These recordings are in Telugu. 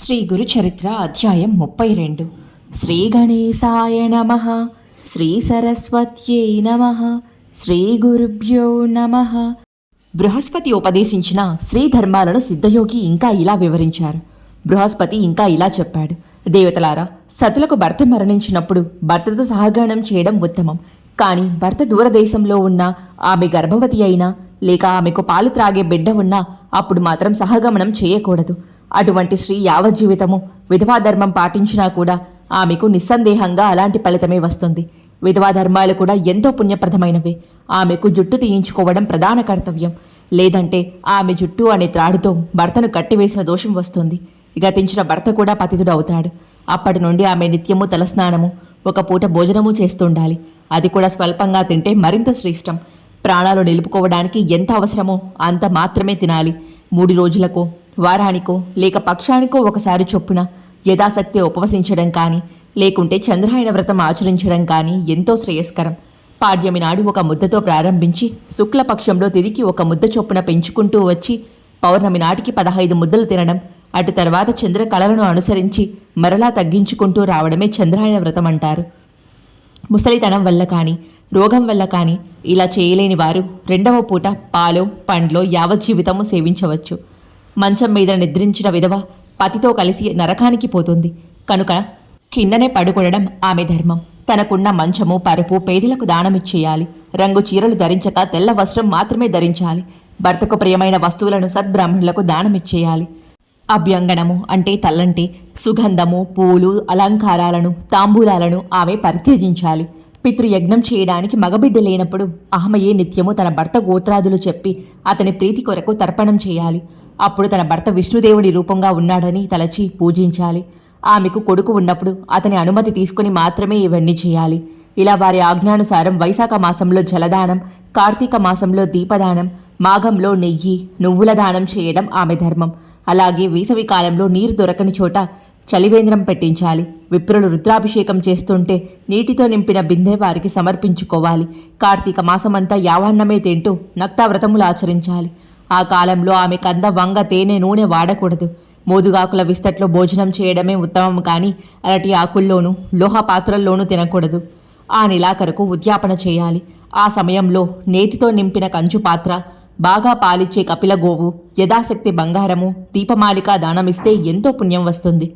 శ్రీ గురుచరిత్ర అధ్యాయం 32. శ్రీ గణేశాయ నమః. శ్రీ సరస్వత్యై నమః. శ్రీ గురుభ్యో నమః. బృహస్పతి ఉపదేశించిన శ్రీ ధర్మాలను సిద్ధయోగి ఇంకా ఇలా వివరించారు. బృహస్పతి ఇంకా ఇలా చెప్పాడు. దేవతలారా, సతులకు భర్త మరణించినప్పుడు భర్తతో సహగమనం చేయడం ఉత్తమం. కానీ భర్త దూరదేశంలో ఉన్నా, ఆమె గర్భవతి అయినా, లేక ఆమెకు పాలు త్రాగే బిడ్డ ఉన్నా అప్పుడు మాత్రం సహగమనం చేయకూడదు. అటువంటి స్త్రీ యావజ్జీవితము విధవా ధర్మం పాటించినా కూడా ఆమెకు నిస్సందేహంగా అలాంటి ఫలితమే వస్తుంది. విధవా ధర్మాలు కూడా ఎంతో పుణ్యప్రదమైనవే. ఆమెకు జుట్టు తీయించుకోవడం ప్రధాన కర్తవ్యం. లేదంటే ఆమె జుట్టు అనే త్రాడుతో భర్తను కట్టివేసిన దోషం వస్తుంది. గతించిన భర్త కూడా పతితుడు అవుతాడు. అప్పటి నుండి ఆమె నిత్యము తలస్నానము, ఒక పూట భోజనము చేస్తుండాలి. అది కూడా స్వల్పంగా తింటే మరింత శ్రేష్టం. ప్రాణాలు నిలుపుకోవడానికి ఎంత అవసరమో అంత మాత్రమే తినాలి. 3 రోజులకో, వారానికో, లేక పక్షానికో ఒకసారి చొప్పున యథాశక్తి ఉపవసించడం కానీ, లేకుంటే చంద్రాయణ వ్రతం ఆచరించడం కానీ ఎంతో శ్రేయస్కరం. పాడ్యమి నాడు ఒక ముద్దతో ప్రారంభించి శుక్లపక్షంలో తిరిగి ఒక ముద్ద చొప్పున పెంచుకుంటూ వచ్చి పౌర్ణమి నాటికి 15 ముద్దలు తినడం, అటు తర్వాత చంద్రకళలను అనుసరించి మరలా తగ్గించుకుంటూ రావడమే చంద్రాయణ వ్రతం అంటారు. ముసలితనం వల్ల కానీ, రోగం వల్ల కానీ ఇలా చేయలేని వారు 2వ పూట పాలో పండ్లో యావజ్జీవితము సేవించవచ్చు. మంచం మీద నిద్రించిన విధవ పతితో కలిసి నరకానికి పోతుంది. కనుక కిందనే పడుకొనడం ఆమె ధర్మం. తనకున్న మంచము, పరుపు పేదలకు దానమిచ్చేయాలి. రంగు చీరలు ధరించక తెల్ల వస్త్రం మాత్రమే ధరించాలి. భర్తకు ప్రియమైన వస్తువులను సద్బ్రాహ్మణులకు దానమిచ్చేయాలి. అభ్యంగనము అంటే తల్లంటి, సుగంధము, పూలు, అలంకారాలను, తాంబూలాలను ఆమె పరిత్యజించాలి. పితృయజ్ఞం చేయడానికి మగబిడ్డ లేనప్పుడు ఆమెయే నిత్యము తన భర్త గోత్రాదులు చెప్పి అతని ప్రీతి కొరకు తర్పణం చేయాలి. అప్పుడు తన భర్త విష్ణుదేవుడి రూపంగా ఉన్నాడని తలచి పూజించాలి. ఆమెకు కొడుకు ఉన్నప్పుడు అతని అనుమతి తీసుకుని మాత్రమే ఇవన్నీ చేయాలి. ఇలా వారి ఆజ్ఞానుసారం వైశాఖ మాసంలో జలదానం, కార్తీక మాసంలో దీపదానం, మాఘంలో నెయ్యి, నువ్వుల దానం చేయడం ఆమె ధర్మం. అలాగే వేసవి కాలంలో నీరు దొరకని చోట చలివేంద్రం పెట్టించాలి. విప్రులు రుద్రాభిషేకం చేస్తుంటే నీటితో నింపిన బిందె వారికి సమర్పించుకోవాలి. కార్తీక మాసమంతా యావాన్నమే తింటూ నక్తావ్రతములు ఆచరించాలి. ఆ కాలంలో ఆమె కంద, వంగ, తేనె, నూనె వాడకూడదు. మోదుగాకుల విస్తట్లో భోజనం చేయడమే ఉత్తమం. కానీ అరటి ఆకుల్లోనూ, లోహ పాత్రల్లోనూ తినకూడదు. ఆ నెలాఖరుకు ఉద్యాపన చేయాలి. ఆ సమయంలో నేతితో నింపిన కంచు పాత్ర, బాగా పాలిచ్చే కపిల గోవు, యథాశక్తి బంగారము, దీపమాలిక దానమిస్తే ఎంతో పుణ్యం వస్తుంది.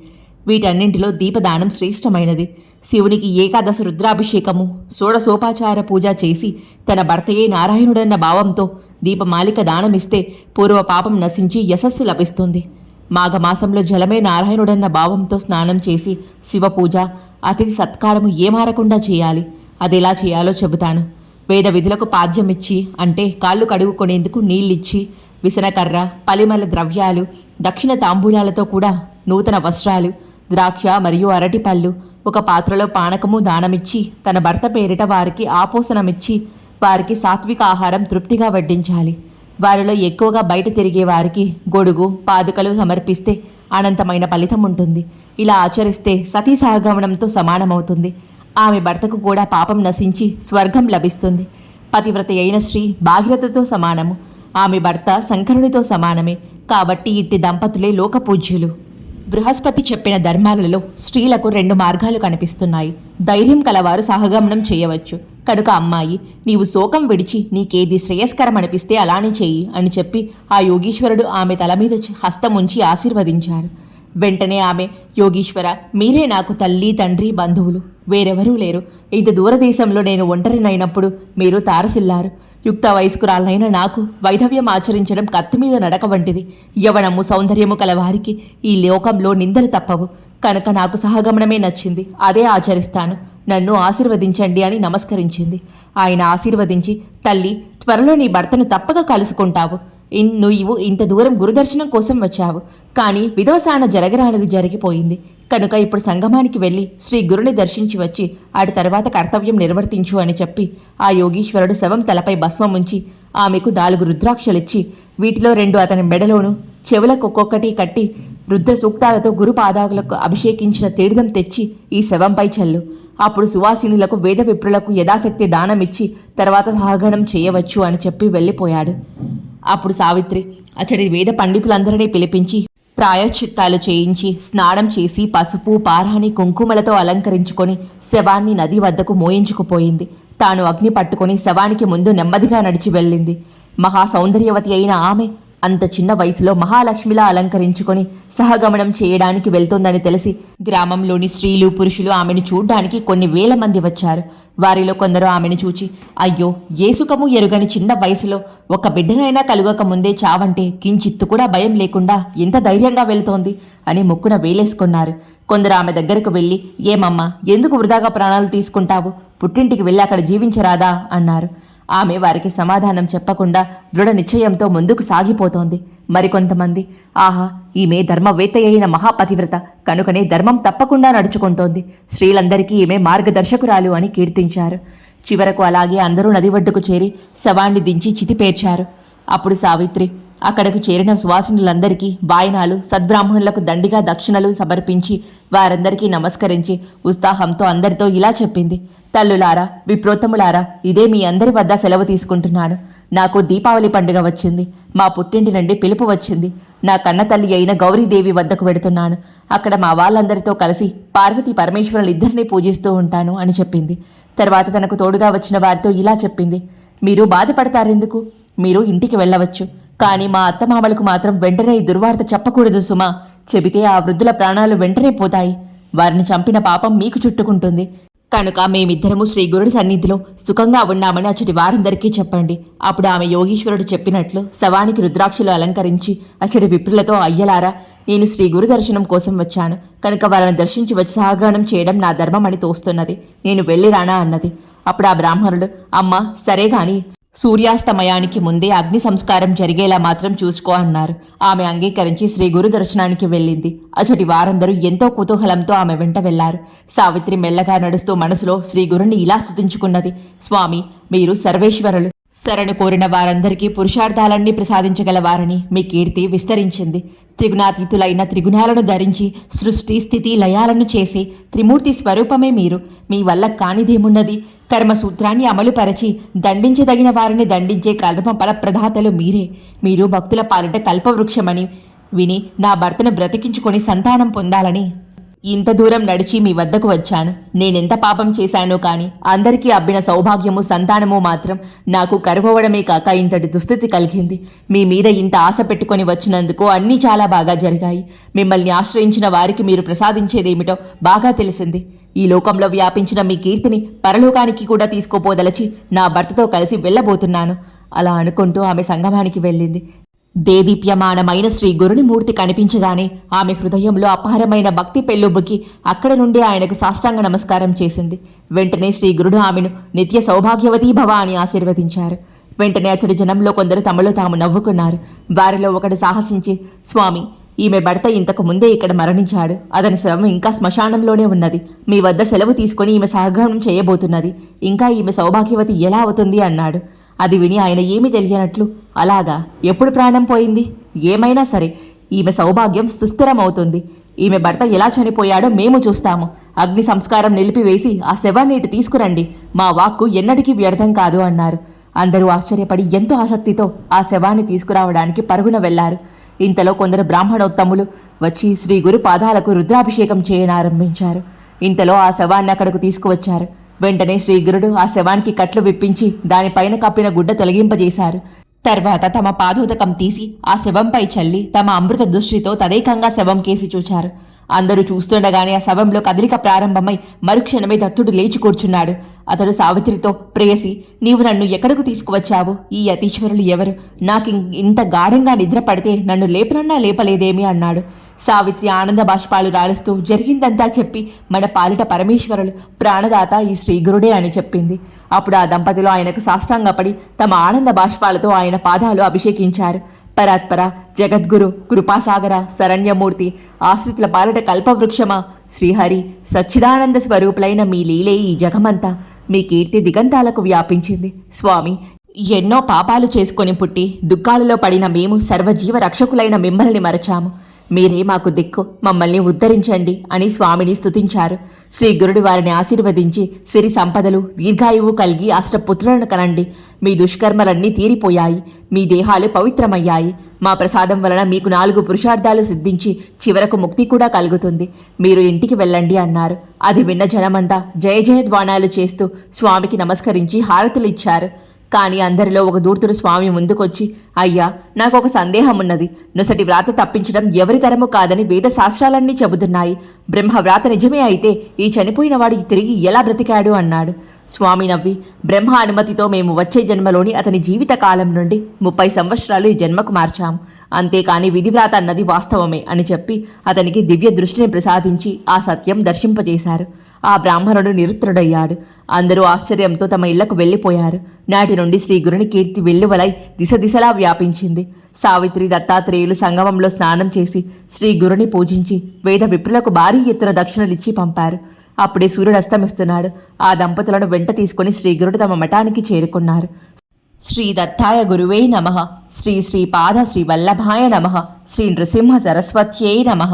వీటన్నింటిలో దీపదానం శ్రేష్టమైనది. శివునికి ఏకాదశ రుద్రాభిషేకము, షోడశోపచార పూజ చేసి తన భర్తయే నారాయణుడన్న భావంతో దీపమాలిక దానమిస్తే పూర్వ పాపం నశించి యశస్సు లభిస్తుంది. మాఘమాసంలో జలమే నారాయణుడన్న భావంతో స్నానం చేసి శివపూజ, అతిథి సత్కారము ఏమారకుండా చేయాలి. అదెలా చేయాలో చెబుతాను. వేద విధులకు పాద్యమిచ్చి అంటే కాళ్ళు కడుగుకొనేందుకు నీళ్ళిచ్చి, విసనకర్ర, పలిమల ద్రవ్యాలు, దక్షిణ తాంబూలాలతో కూడా నూతన వస్త్రాలు, ద్రాక్ష మరియు అరటిపళ్ళు, ఒక పాత్రలో పానకము దానమిచ్చి తన భర్త పేరిట వారికి ఆపోసనమిచ్చి వారికి సాత్విక ఆహారం తృప్తిగా వడ్డించాలి. వారిలో ఎక్కువగా బయట తిరిగే వారికి గొడుగు, పాదుకలు సమర్పిస్తే అనంతమైన ఫలితం ఉంటుంది. ఇలా ఆచరిస్తే సతీ సహగమనంతో సమానమవుతుంది. ఆమె భర్తకు కూడా పాపం నశించి స్వర్గం లభిస్తుంది. పతివ్రత అయిన స్త్రీ భాగీరథతో సమానము. ఆమె భర్త శంకరునితో సమానమే. కాబట్టి ఇట్టి దంపతులే లోకపూజ్యులు. బృహస్పతి చెప్పిన ధర్మాలలో స్త్రీలకు 2 మార్గాలు కనిపిస్తున్నాయి. ధైర్యం కలవారు సహగమనం చేయవచ్చు. కనుక అమ్మాయి, నీవు శోకం విడిచి నీకేది శ్రేయస్కరం అనిపిస్తే అలానే చెయ్యి అని చెప్పి ఆ యోగీశ్వరుడు ఆమె తల మీద హస్తం ఉంచి ఆశీర్వదించారు. వెంటనే ఆమె, యోగీశ్వర, మీరే నాకు తల్లి, తండ్రి, బంధువులు, వేరెవరూ లేరు. ఇంత దూరదేశంలో నేను ఒంటరినైనప్పుడు మీరు తారసిల్లారు. యుక్త వయస్కురాలైన నాకు వైధవ్యం ఆచరించడం కత్తి మీద నడక వంటిది. యవనము, సౌందర్యము కలవారికి ఈ లోకంలో నిందలు తప్పవు. కనుక నాకు సహగమనమే నచ్చింది. అదే ఆచరిస్తాను. నన్ను ఆశీర్వదించండి అని నమస్కరించింది. ఆయన ఆశీర్వదించి, తల్లి, త్వరలో నీ భర్తను తప్పక కలుసుకుంటావు. నువ్వు ఇంత దూరం గురుదర్శనం కోసం వచ్చావు. కానీ విధవసాన జరగరానిది జరిగిపోయింది. కనుక ఇప్పుడు సంగమానికి వెళ్ళి శ్రీ గురుని దర్శించి వచ్చి ఆడి తర్వాత కర్తవ్యం నిర్వర్తించు అని చెప్పి ఆ యోగీశ్వరుడు శవం తలపై భస్మం ఉంచి ఆమెకు 4 రుద్రాక్షలిచ్చి వీటిలో 2 అతని మెడలోను, చెవులకు ఒక్కొక్కటి కట్టి రుద్ర సూక్తాలతో గురు పాదాలకు అభిషేకించిన తీర్థం తెచ్చి ఈ శవంపై చల్లు. అప్పుడు సువాసినులకు, వేద విప్రులకు యథాశక్తి దానమిచ్చి తర్వాత సహగమనం చేయవచ్చు అని చెప్పి వెళ్ళిపోయాడు. అప్పుడు సావిత్రి అతడి వేద పండితులందరినీ పిలిపించి ప్రాయశ్చిత్తాలు చేయించి స్నానం చేసి పసుపు పారాని కుంకుమలతో అలంకరించుకొని శవాన్ని నది వద్దకు మోయించుకుపోయింది. తాను అగ్ని పట్టుకొని శవానికి ముందు నెమ్మదిగా నడిచి వెళ్ళింది. మహాసౌందర్యవతి అయిన ఆమె అంత చిన్న వయసులో మహాలక్ష్మిలా అలంకరించుకొని సహగమనం చేయడానికి వెళ్తోందని తెలిసి గ్రామంలోని స్త్రీలు పురుషులు ఆమెను చూడ్డానికి కొన్ని వేల మంది వచ్చారు. వారిలో కొందరు ఆమెను చూచి, అయ్యో, ఏ సుఖము ఎరుగని చిన్న వయసులో ఒక బిడ్డనైనా కలుగక ముందే చావంటే కించిత్తు కూడా భయం లేకుండా ఎంత ధైర్యంగా వెళ్తోంది అని ముక్కున వేలేసుకున్నారు. కొందరు ఆమె దగ్గరకు వెళ్ళి, ఏమమ్మా, ఎందుకు వృధాగా ప్రాణాలు తీసుకుంటావు? పుట్టింటికి వెళ్ళి అక్కడ జీవించరాదా అన్నారు. ఆమె వారికి సమాధానం చెప్పకుండా దృఢ నిశ్చయంతో ముందుకు సాగిపోతోంది. మరికొంతమంది, ఆహా, ఈమె ధర్మవేత్త అయిన మహాపతివ్రత కనుకనే ధర్మం తప్పకుండా నడుచుకుంటోంది, స్త్రీలందరికీ ఈమె మార్గదర్శకురాలు అని కీర్తించారు. చివరకు అలాగే అందరూ నది ఒడ్డుకు చేరి శవాన్ని దించి చితిపేర్చారు. అప్పుడు సావిత్రి అక్కడకు చేరిన సువాసినులందరికీ వాయనాలు, సద్బ్రాహ్మణులకు దండిగా దక్షిణలు సమర్పించి వారందరికీ నమస్కరించి ఉత్సాహంతో అందరితో ఇలా చెప్పింది, తల్లులారా, విప్రోత్తములారా, ఇదే మీ అందరి వద్ద సెలవు తీసుకుంటున్నాను. నాకు దీపావళి పండుగ వచ్చింది. మా పుట్టింటి నుండి పిలుపు వచ్చింది. నా కన్న తల్లి అయిన గౌరీదేవి వద్దకు వెడుతున్నాను. అక్కడ మా వాళ్ళందరితో కలిసి పార్వతీ పరమేశ్వరులు ఇద్దరినీ పూజిస్తూ ఉంటాను అని చెప్పింది. తర్వాత తనకు తోడుగా వచ్చిన వారితో ఇలా చెప్పింది, మీరు బాధపడతారెందుకు? మీరు ఇంటికి వెళ్ళవచ్చు. కానీ మా అత్తమామలకు మాత్రం వెంటనే ఈ దుర్వార్త చెప్పకూడదు సుమా. చెబితే ఆ వృద్ధుల ప్రాణాలు వెంటనే పోతాయి. వారిని చంపిన పాపం మీకు చుట్టుకుంటుంది. కనుక మేమిద్దరము శ్రీ గురుడి సన్నిధిలో సుఖంగా ఉన్నామని అచ్చటి వారందరికీ చెప్పండి. అప్పుడు ఆమె యోగీశ్వరుడు చెప్పినట్లు శవానికి రుద్రాక్షలు అలంకరించి అచ్చటి విప్రులతో, అయ్యలారా, నేను శ్రీ గురు దర్శనం కోసం వచ్చాను కనుక వారిని దర్శించి వచ్చి సహగానం చేయడం నా ధర్మం అని తోస్తున్నది. నేను వెళ్ళిరానా అన్నది. అప్పుడు ఆ బ్రాహ్మణుడు, అమ్మ, సరే గాని సూర్యాస్తమయానికి ముందే అగ్ని సంస్కారం జరిగేలా మాత్రం చూసుకో అన్నారు. ఆమె అంగీకరించి శ్రీ గురు దర్శనానికి వెళ్ళింది. అచటి వారందరూ ఎంతో కుతూహలంతో ఆమె వెంట వెళ్లారు. సావిత్రి మెల్లగా నడుస్తూ మనసులో శ్రీ గురుని ఇలా స్తుతించుకున్నది, స్వామి, మీరు సర్వేశ్వరులు. శరణు కోరిన వారందరికీ పురుషార్థాలన్నీ ప్రసాదించగలవారని మీ కీర్తి విస్తరించింది. త్రిగుణాతీతులైన త్రిగుణాలను ధరించి సృష్టి స్థితి లయాలను చేసే త్రిమూర్తి స్వరూపమే మీరు. మీ వల్ల కానిదేమున్నది? కర్మసూత్రాన్ని అమలుపరచి దండించదగిన వారిని దండించే కల్ప ఫలప్రదాతలు మీరే. మీరు భక్తుల పాలిట కల్పవృక్షమని విని నా భర్తను బ్రతికించుకొని సంతానం పొందాలని ఇంత దూరం నడిచి మీ వద్దకు వచ్చాను. నేనెంత పాపం చేశానో కాని అందరికీ అబ్బిన సౌభాగ్యము సంతానము మాత్రం నాకు కరువవడమే కాక ఇంతటి దుస్థితి కలిగింది. మీ మీద ఇంత ఆశ పెట్టుకొని వచ్చినందుకు అన్నీ చాలా బాగా జరిగాయి. మిమ్మల్ని ఆశ్రయించిన వారికి మీరు ప్రసాదించేదేమిటో బాగా తెలిసింది. ఈ లోకంలో వ్యాపించిన మీ కీర్తిని పరలోకానికి కూడా తీసుకోపోదలచి నా భర్తతో కలిసి వెళ్ళబోతున్నాను. అలా అనుకుంటూ ఆమె సంగమానికి వెళ్ళింది. దేదీప్యమానమైన శ్రీ గురుని మూర్తి కనిపించగానే ఆమె హృదయంలో అపారమైన భక్తి పెళ్ళుబుకి అక్కడ నుండి ఆయనకు సాష్టాంగ నమస్కారం చేసింది. వెంటనే శ్రీ గురుడు ఆమెను నిత్య సౌభాగ్యవతీ భవ అని ఆశీర్వదించారు. వెంటనే అతడి జనంలో కొందరు తమలో తాము నవ్వుకున్నారు. వారిలో ఒకడు సాహసించి, స్వామి, ఈమె భర్త ఇంతకు ముందే ఇక్కడ మరణించాడు. అతని శవం ఇంకా శ్మశానంలోనే ఉన్నది. మీ వద్ద సెలవు తీసుకుని ఈమె సహగమనం చేయబోతున్నది. ఇంకా ఈమె సౌభాగ్యవతి ఎలా అవుతుంది అన్నాడు. అది విని ఆయన ఏమీ తెలియనట్లు, అలాగా, ఎప్పుడు ప్రాణం పోయింది? ఏమైనా సరే ఈమె సౌభాగ్యం సుస్థిరమవుతుంది. ఈమె భర్త ఎలా చనిపోయాడో మేము చూస్తాము. అగ్ని సంస్కారం నిలిపివేసి ఆ శవాన్ని ఇటు తీసుకురండి. మా వాక్కు ఎన్నటికీ వ్యర్థం కాదు అన్నారు. అందరూ ఆశ్చర్యపడి ఎంతో ఆసక్తితో ఆ శవాన్ని తీసుకురావడానికి పరుగున వెళ్లారు. ఇంతలో కొందరు బ్రాహ్మణోత్తములు వచ్చి శ్రీ గురు పాదాలకు రుద్రాభిషేకం చేయనారంభించారు. ఇంతలో ఆ శవాన్ని అక్కడకు తీసుకువచ్చారు. వెంటనే శ్రీగురుడు ఆ శవానికి కట్లు విప్పించి దానిపైన కప్పిన గుడ్డ తొలగింపజేశారు. తర్వాత తమ పాదోదకం తీసి ఆ శవంపై చల్లి తమ అమృత దృష్టితో తదేకంగా శవం కేసి చూచారు. అందరూ చూస్తుండగానే ఆ శవంలో కదలిక ప్రారంభమై మరుక్షణమే దత్తుడు లేచి కూర్చున్నాడు. అతడు సావిత్రితో, ప్రేయసి, నీవు నన్ను ఎక్కడకు తీసుకువచ్చావు? ఈ యతీశ్వరులు ఎవరు? నాకు ఇంత గాఢంగా నిద్ర పడితే నన్ను లేపనన్నా లేపలేదేమి అన్నాడు. సావిత్రి ఆనంద బాష్పాలు రాలుస్తూ జరిగిందంతా చెప్పి, మన పాలిట పరమేశ్వరులు, ప్రాణదాత ఈ శ్రీగురుడే అని చెప్పింది. అప్పుడు ఆ దంపతులు ఆయనకు సాష్టాంగపడి తమ ఆనంద బాష్పాలతో ఆయన పాదాలు అభిషేకించారు. పరాత్పర, జగద్గురు, కృపాసాగర, శరణ్యమూర్తి, ఆశ్రితుల పాలిట కల్పవృక్షమా, శ్రీహరి, సచ్చిదానంద స్వరూపులైన మీ లీలే ఈ జగమంతా. మీ కీర్తి దిగంతాలకు వ్యాపించింది. స్వామి, ఎన్నో పాపాలు చేసుకొని పుట్టి దుఃఖాలలో పడిన మేము సర్వజీవ రక్షకులైన మిమ్మల్ని మరచాము. మీరే మాకు దిక్కు, మమ్మల్ని ఉద్ధరించండి అని స్వామిని స్తుతించారు. శ్రీ గురుడు వారిని ఆశీర్వదించి సిరి సంపదలు దీర్ఘాయువు కలిగి అష్టపుత్రులను కనండి. మీ దుష్కర్మలన్నీ తీరిపోయాయి, మీ దేహాలు పవిత్రమయ్యాయి. మా ప్రసాదం వలన మీకు 4 పురుషార్థాలు సిద్ధించి చివరకు ముక్తి కూడా కలుగుతుంది. మీరు ఇంటికి వెళ్ళండి అన్నారు. అది విన్న జనమంతా జయ జయధ్వానాలు చేస్తూ స్వామికి నమస్కరించి హారతులు ఇచ్చారు. కానీ అందరిలో ఒక దూర్తుడు స్వామి ముందుకొచ్చి, అయ్యా, నాకు ఒక సందేహం ఉన్నది. నొసటి వ్రాత తప్పించడం ఎవరి తరము కాదని వేద శాస్త్రాలన్నీ చెబుతున్నాయి. బ్రహ్మ వ్రాత నిజమే అయితే ఈ చనిపోయిన వాడికి తిరిగి ఎలా బ్రతికాడు అన్నాడు. స్వామి నవ్వి, బ్రహ్మ అనుమతితో మేము వచ్చే జన్మలోని అతని జీవిత కాలం నుండి 30 సంవత్సరాలు ఈ జన్మకు మార్చాము. అంతేకాని విధివ్రాత అన్నది వాస్తవమే అని చెప్పి అతనికి దివ్య దృష్టిని ప్రసాదించి ఆ సత్యం దర్శింపజేశారు. ఆ బ్రాహ్మణుడు నిరుత్తరుడయ్యాడు. అందరూ ఆశ్చర్యంతో తమ ఇళ్లకు వెళ్ళిపోయారు. నాటి నుండి శ్రీ గురుని కీర్తి వెల్లువలై దిశ దిశలా వ్యాపించింది. సావిత్రి, దత్తాత్రేయులు సంగమంలో స్నానం చేసి శ్రీ గురుని పూజించి వేద విప్రులకు భారీ ఎత్తున దక్షిణలిచ్చి పంపారు. అప్పుడే సూర్యుడు అస్తమిస్తున్నాడు. ఆ దంపతులను వెంట తీసుకుని శ్రీగురుడు తమ మఠానికి చేరుకున్నారు. శ్రీ దత్తాయ గురువే నమః. శ్రీ శ్రీపాద శ్రీ వల్లభాయ నమః. శ్రీ నృసింహ సరస్వత్యై నమః.